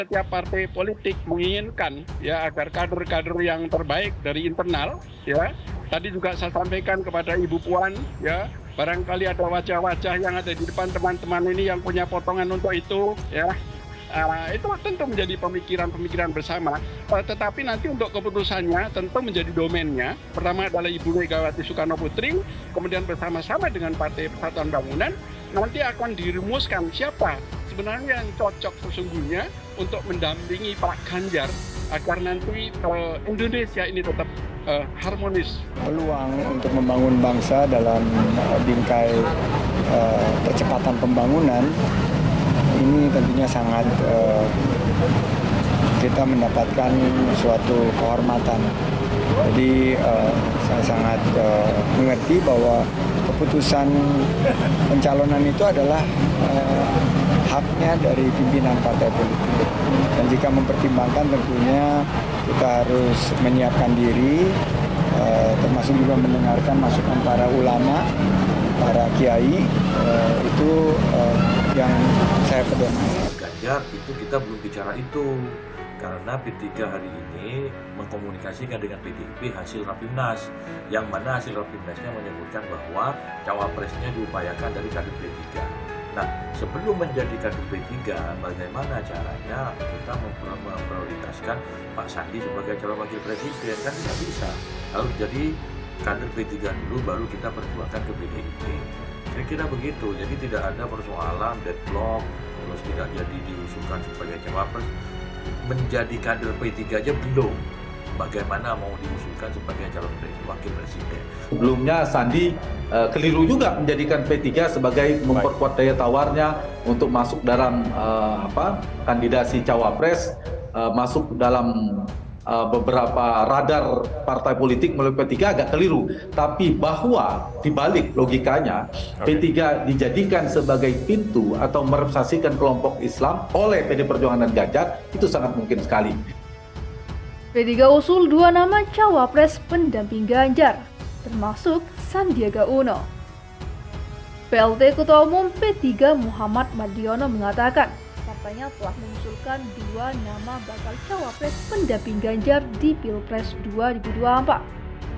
Setiap partai politik menginginkan ya agar kader-kader yang terbaik dari internal ya. Tadi juga saya sampaikan kepada Ibu Puan ya, barangkali ada wajah-wajah yang ada di depan teman-teman ini yang punya potongan untuk itu ya. Itu tentu menjadi pemikiran-pemikiran bersama. Tetapi nanti untuk keputusannya tentu menjadi domainnya. Pertama adalah Ibu Megawati Soekarno Putri, kemudian bersama-sama dengan Partai Persatuan Bangunan, nanti akan dirumuskan siapa sebenarnya yang cocok sesungguhnya untuk mendampingi Pak Ganjar agar nanti Indonesia ini tetap harmonis. Peluang untuk membangun bangsa dalam bingkai percepatan pembangunan ini tentunya sangat kita mendapatkan suatu kehormatan. Jadi saya sangat mengerti bahwa keputusan pencalonan itu adalah haknya dari pimpinan partai politik. Dan jika mempertimbangkan tentunya kita harus menyiapkan diri, termasuk juga mendengarkan masukan para ulama, para kiai, itu yang saya pedomani. Ganjar itu kita belum bicara itu, karena P3 hari ini mengkomunikasikan dengan PDIP hasil Rapimnas, yang mana hasil Rapimnasnya menyebutkan bahwa cawapresnya diupayakan dari kader P3. Nah, sebelum menjadi kader P3, bagaimana caranya kita memprioritaskan Pak Sandi sebagai calon wakil presiden? Kan tidak bisa, harus jadi kader P3 dulu baru kita perjuangkan ke PDIP. Kira-kira begitu, jadi tidak ada persoalan deadlock, terus tidak jadi diusulkan sebagai cawapres. Menjadi kader P3 aja belum, bagaimana mau diusulkan sebagai calon wakil presiden. Sebelumnya Sandi keliru juga menjadikan P3 sebagai memperkuat daya tawarnya untuk masuk dalam kandidasi cawapres, masuk dalam beberapa radar partai politik melalui P3 agak keliru. Tapi bahwa dibalik logikanya P3 dijadikan sebagai pintu atau merepresentasikan kelompok Islam oleh PD Perjuangan dan Ganjar, itu sangat mungkin sekali. P3 usul 2 nama cawapres pendamping Ganjar, termasuk Sandiaga Uno. PLT Ketua Umum P3 Muhammad Mardiono mengatakan partainya telah mengusulkan 2 nama bakal cawapres pendamping Ganjar di Pilpres 2024.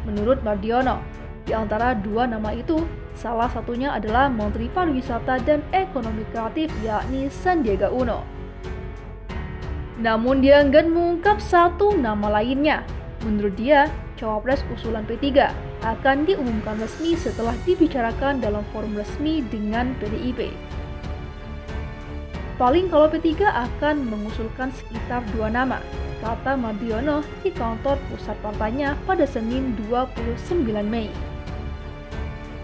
Menurut Mardiono, di antara 2 nama itu, salah satunya adalah Menteri Pariwisata dan Ekonomi Kreatif yakni Sandiaga Uno. Namun dia enggan mengungkap 1 nama lainnya. Menurut dia, cawapres usulan P3 akan diumumkan resmi setelah dibicarakan dalam forum resmi dengan PDIP. Paling kalau P3 akan mengusulkan sekitar 2 nama, kata Mardiono di kantor pusat partainya pada Senin 29 Mei.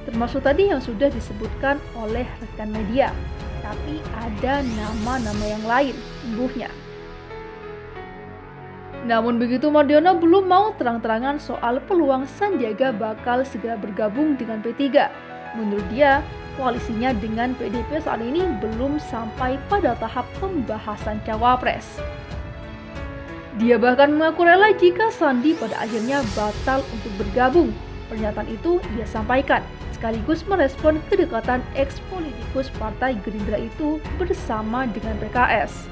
Termasuk tadi yang sudah disebutkan oleh rekan media, tapi ada nama-nama yang lain, imbuhnya. Namun begitu Mardiono belum mau terang-terangan soal peluang Sandiaga bakal segera bergabung dengan P3. Menurut dia, koalisinya dengan PDIP saat ini belum sampai pada tahap pembahasan cawapres. Dia bahkan mengaku rela jika Sandi pada akhirnya batal untuk bergabung. Pernyataan itu ia sampaikan, sekaligus merespon kedekatan ex-politikus Partai Gerindra itu bersama dengan PKS.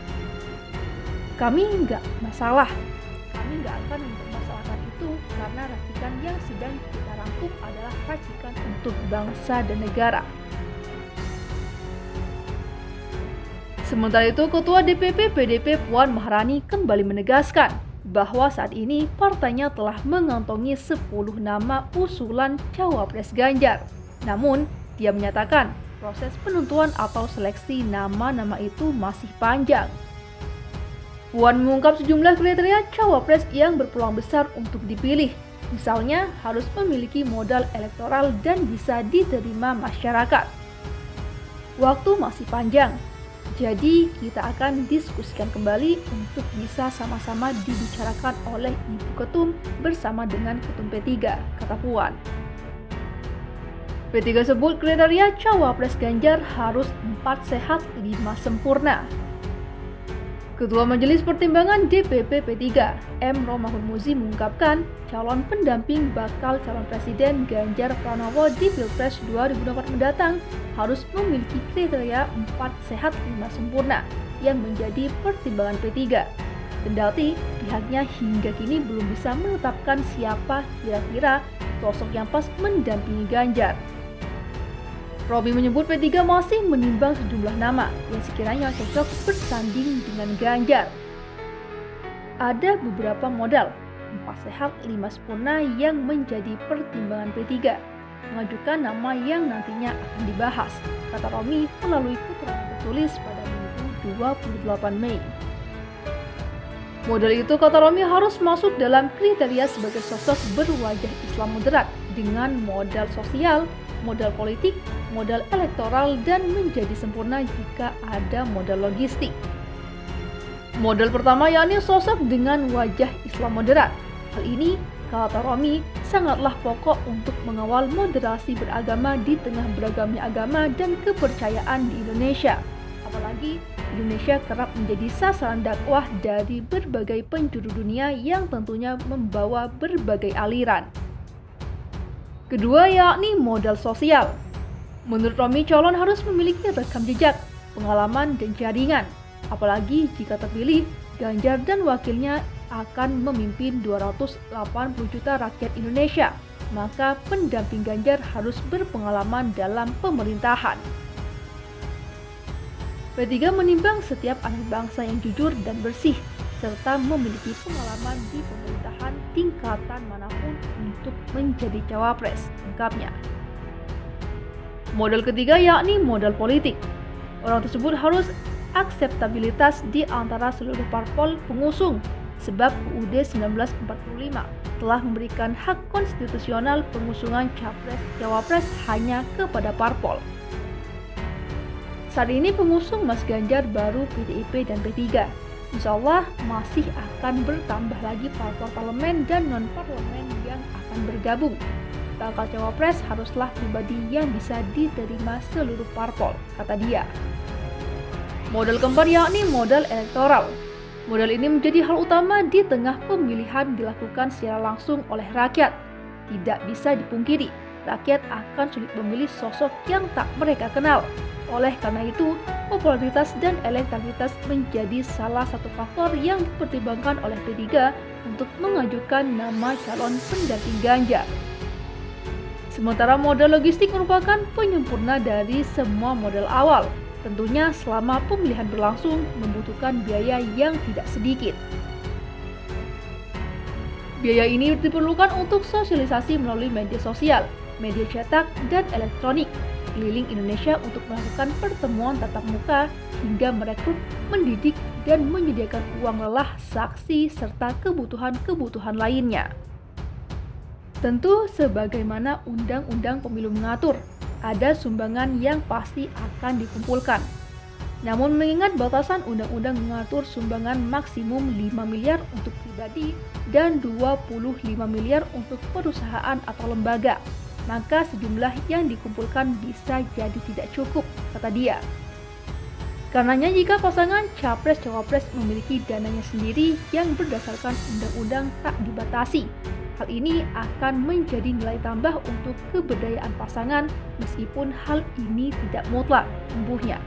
Kami nggak masalah. Kami nggak akan mempermasalahkan itu karena racikan yang sedang kita rangkum adalah racikan untuk bangsa dan negara. Sementara itu, Ketua DPP PDP Puan Maharani kembali menegaskan bahwa saat ini partainya telah mengantongi 10 nama usulan cawapres Ganjar. Namun, dia menyatakan proses penentuan atau seleksi nama-nama itu masih panjang. Puan mengungkap sejumlah kriteria cawapres yang berpeluang besar untuk dipilih. Misalnya, harus memiliki modal elektoral dan bisa diterima masyarakat. Waktu masih panjang, jadi kita akan diskusikan kembali untuk bisa sama-sama dibicarakan oleh Ibu Ketum bersama dengan Ketum P3, kata Puan. P3 sebut kriteria cawapres Ganjar harus 4 sehat 5 sempurna. Ketua Majelis Pertimbangan DPP P3, M. Romahur Muzi mengungkapkan calon pendamping bakal calon presiden Ganjar Pranowo di Pilpres 2024 mendatang harus memiliki kriteria 4 sehat 5 sempurna. yang menjadi pertimbangan P3. Kendati pihaknya hingga kini belum bisa menetapkan siapa kira-kira sosok yang pas mendampingi Ganjar. Robi menyebut P3 masih menimbang sejumlah nama yang sekiranya cocok bersanding dengan Ganjar. Ada beberapa modal, 4 sehat 5 sempurna yang menjadi pertimbangan P3, mengajukan nama yang nantinya akan dibahas, kata Romi melalui keterangan tertulis pada Minggu 28 Mei. Model itu, kata Romi, harus masuk dalam kriteria sebagai sosok berwajah Islam moderat dengan modal sosial, modal politik, modal elektoral, dan menjadi sempurna jika ada modal logistik. Modal pertama yakni sosok dengan wajah Islam moderat. Hal ini, kata Romi, sangatlah pokok untuk mengawal moderasi beragama di tengah beragamnya agama dan kepercayaan di Indonesia. Apalagi Indonesia kerap menjadi sasaran dakwah dari berbagai penjuru dunia yang tentunya membawa berbagai aliran. Kedua yakni modal sosial. Menurut Romi, calon harus memiliki rekam jejak, pengalaman, dan jaringan. Apalagi jika terpilih, Ganjar dan wakilnya akan memimpin 280 juta rakyat Indonesia, maka pendamping Ganjar harus berpengalaman dalam pemerintahan. P3 menimbang setiap anak bangsa yang jujur dan bersih, serta memiliki pengalaman di pemerintahan tingkatan manapun untuk menjadi cawapres, lengkapnya. Modal ketiga yakni modal politik. Orang tersebut harus akseptabilitas di antara seluruh parpol pengusung, sebab UUD 1945 telah memberikan hak konstitusional pengusungan capres-cawapres hanya kepada parpol. Saat ini pengusung Mas Ganjar baru PDIP dan P3. Insya Allah masih akan bertambah lagi parpol parlemen dan non-parlemen yang akan bergabung. Bakal cawapres haruslah pribadi yang bisa diterima seluruh parpol, kata dia. Modal keempat yakni modal elektoral. Modal ini menjadi hal utama di tengah pemilihan dilakukan secara langsung oleh rakyat. Tidak bisa dipungkiri, rakyat akan sulit memilih sosok yang tak mereka kenal. Oleh karena itu, popularitas dan elektabilitas menjadi salah satu faktor yang dipertimbangkan oleh P3 untuk mengajukan nama calon pendamping Ganjar. Sementara modal logistik merupakan penyempurna dari semua modal awal. Tentunya selama pemilihan berlangsung membutuhkan biaya yang tidak sedikit. Biaya ini diperlukan untuk sosialisasi melalui media sosial, media cetak, dan elektronik, keliling Indonesia untuk melakukan pertemuan tatap muka hingga merekrut, mendidik, dan menyediakan uang lelah saksi serta kebutuhan-kebutuhan lainnya. Tentu sebagaimana Undang-Undang Pemilu mengatur, ada sumbangan yang pasti akan dikumpulkan. Namun mengingat batasan undang-undang mengatur sumbangan maksimum 5 miliar untuk pribadi dan 25 miliar untuk perusahaan atau lembaga, maka sejumlah yang dikumpulkan bisa jadi tidak cukup, kata dia. Karenanya jika pasangan capres-cawapres memiliki dananya sendiri yang berdasarkan undang-undang tak dibatasi, hal ini akan menjadi nilai tambah untuk keberdayaan pasangan meskipun hal ini tidak mutlak, embuhnya.